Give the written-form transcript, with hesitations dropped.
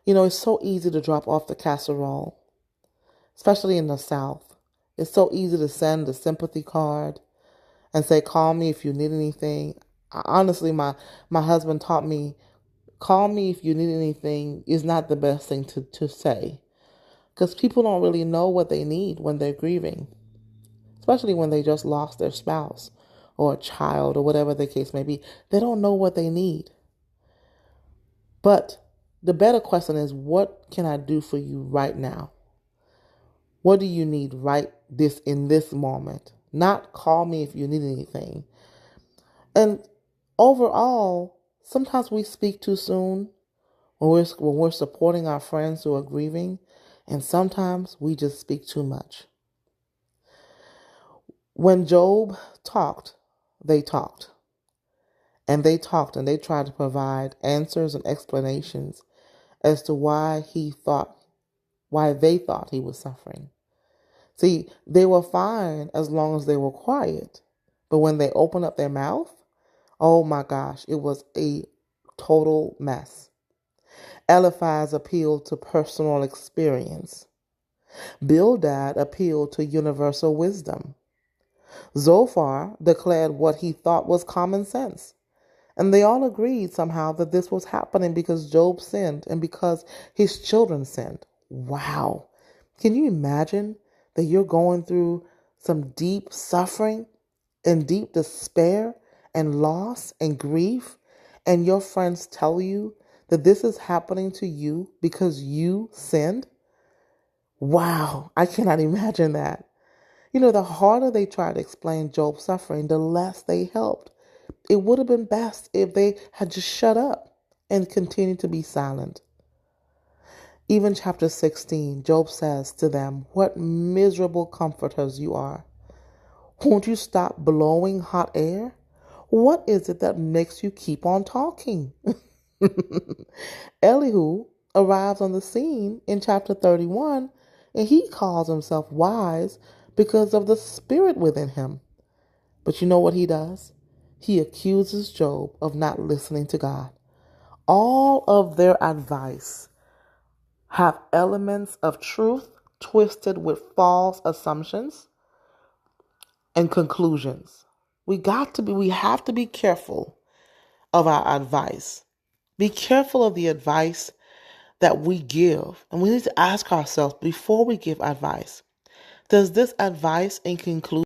It's so easy to drop off the casserole, especially in the South. It's so easy to send a sympathy card and say, call me if you need anything. Honestly, my husband taught me, call me if you need anything is not the best thing to say. Because people don't really know what they need when they're grieving, especially when they just lost their spouse or a child or whatever the case may be. They don't know what they need. But the better question is, what can I do for you right now? What do you need in this moment? Not call me if you need anything. And overall, sometimes we speak too soon when we're supporting our friends who are grieving, and sometimes we just speak too much. When Job talked, they talked. And they talked and they tried to provide answers and explanations as to why they thought he was suffering. See, they were fine as long as they were quiet. But when they opened up their mouth, oh my gosh, it was a total mess. Eliphaz appealed to personal experience. Bildad appealed to universal wisdom. Zophar declared what he thought was common sense. And they all agreed somehow that this was happening because Job sinned and because his children sinned. Wow. Can you imagine that you're going through some deep suffering and deep despair and loss and grief, and your friends tell you that this is happening to you because you sinned? Wow, I cannot imagine that. The harder they tried to explain Job's suffering, the less they helped. It would have been best if they had just shut up and continued to be silent. Even chapter 16, Job says to them, "What miserable comforters you are. Won't you stop blowing hot air? What is it that makes you keep on talking?" Elihu arrives on the scene in chapter 31, and he calls himself wise because of the spirit within him. But you know what he does? He accuses Job of not listening to God. All of their advice have elements of truth twisted with false assumptions and conclusions. We have to be careful of our advice. Be careful of the advice that we give. And we need to ask ourselves before we give advice, does this advice in conclusion